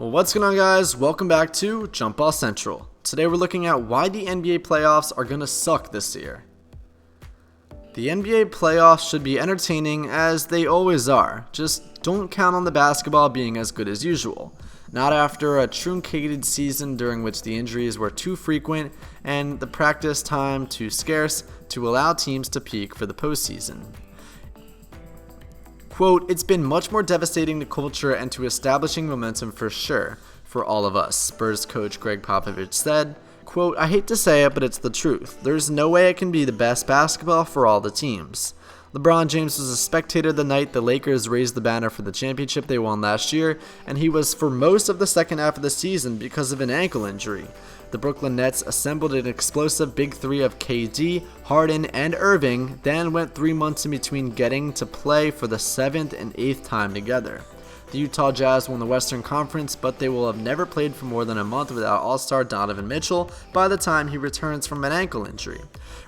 Well, what's going on, guys? Welcome back to Jump Ball Central. Today we're looking at why the NBA playoffs are going to suck this year. The NBA playoffs should be entertaining as they always are, just don't count on the basketball being as good as usual. Not after a truncated season during which the injuries were too frequent and the practice time too scarce to allow teams to peak for the postseason. Quote, "It's been much more devastating to culture and to establishing momentum for sure, for all of us," Spurs coach Greg Popovich said. Quote, "I hate to say it, but it's the truth. There's no way it can be the best basketball for all the teams." LeBron James was a spectator the night the Lakers raised the banner for the championship they won last year, and he was for most of the second half of the season because of an ankle injury. The Brooklyn Nets assembled an explosive big three of KD, Harden, and Irving, then went 3 months in between getting to play for the 7th and 8th time together. The Utah Jazz won the Western Conference, but they will have never played for more than a month without All-Star Donovan Mitchell by the time he returns from an ankle injury.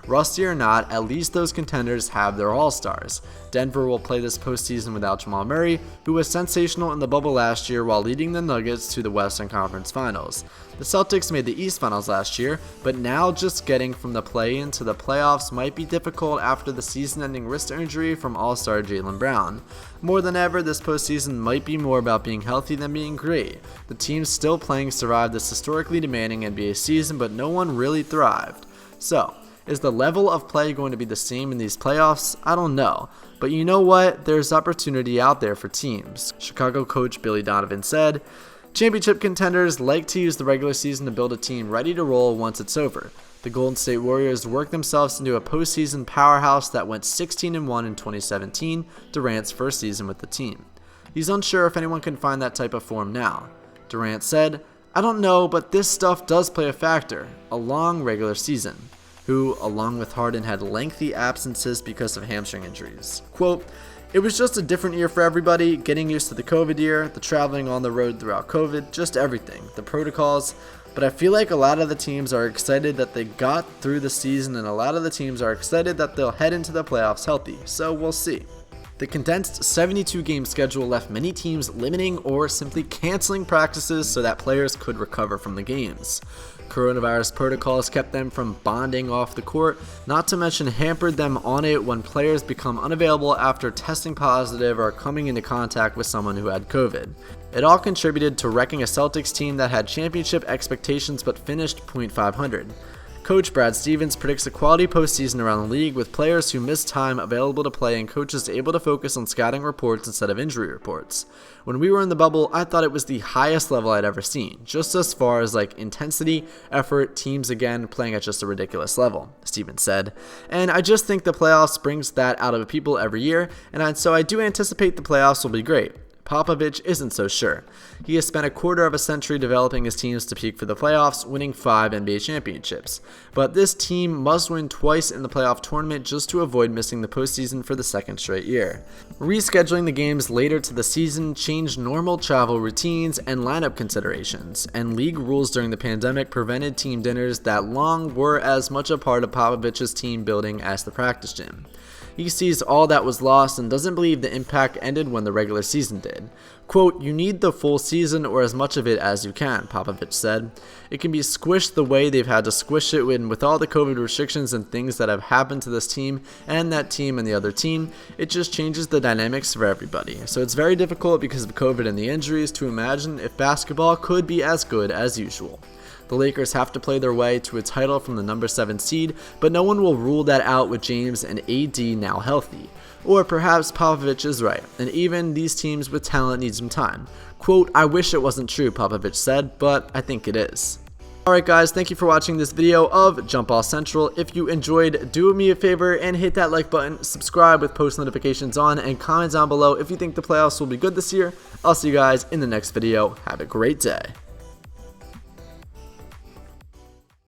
Rusty or not, at least those contenders have their All-Stars. Denver will play this postseason without Jamal Murray, who was sensational in the bubble last year while leading the Nuggets to the Western Conference Finals. The Celtics made the East Finals last year, but now just getting from the play-in to the playoffs might be difficult after the season-ending wrist injury from All-Star Jaylen Brown. More than ever, this postseason might be more about being healthy than being great. The teams still playing survived this historically demanding NBA season, but no one really thrived. So, is the level of play going to be the same in these playoffs? I don't know. But you know what? There's opportunity out there for teams. Chicago coach Billy Donovan said, "Championship contenders like to use the regular season to build a team ready to roll once it's over. The Golden State Warriors worked themselves into a postseason powerhouse that went 16-1 in 2017, Durant's first season with the team. He's unsure if anyone can find that type of form now." Durant said, "I don't know, but this stuff does play a factor. A long regular season," who, along with Harden, had lengthy absences because of hamstring injuries. Quote, "It was just a different year for everybody, getting used to the COVID year, the traveling on the road throughout COVID, just everything, the protocols. But I feel like a lot of the teams are excited that they got through the season, and a lot of the teams are excited that they'll head into the playoffs healthy, so we'll see." The condensed 72-game schedule left many teams limiting or simply canceling practices so that players could recover from the games. Coronavirus protocols kept them from bonding off the court, not to mention hampered them on it when players become unavailable after testing positive or coming into contact with someone who had COVID. It all contributed to wrecking a Celtics team that had championship expectations but finished .500. Coach Brad Stevens predicts a quality postseason around the league with players who miss time available to play and coaches able to focus on scouting reports instead of injury reports. "When we were in the bubble, I thought it was the highest level I'd ever seen, just as far as intensity, effort, teams again playing at just a ridiculous level," Stevens said. "And I just think the playoffs brings that out of people every year, and so I do anticipate the playoffs will be great." Popovich isn't so sure. He has spent a quarter of a century developing his teams to peak for the playoffs, winning 5 NBA championships. But this team must win twice in the playoff tournament just to avoid missing the postseason for the second straight year. Rescheduling the games later to the season changed normal travel routines and lineup considerations, and league rules during the pandemic prevented team dinners that long were as much a part of Popovich's team building as the practice gym. He sees all that was lost and doesn't believe the impact ended when the regular season did. Quote, "You need the full season or as much of it as you can," Popovich said. "It can be squished the way they've had to squish it with all the COVID restrictions and things that have happened to this team and that team and the other team. It just changes the dynamics for everybody. So it's very difficult because of COVID and the injuries to imagine if basketball could be as good as usual. The Lakers have to play their way to a title from the number 7 seed, but no one will rule that out with James and AD now healthy. Or perhaps Popovich is right, and even these teams with talent need some time. Quote, "I wish it wasn't true," Popovich said, but I think it is. Alright guys, thank you for watching this video of Jump Ball Central. If you enjoyed, do me a favor and hit that like button, subscribe with post notifications on, and comment down below if you think the playoffs will be good this year. I'll see you guys in the next video. Have a great day.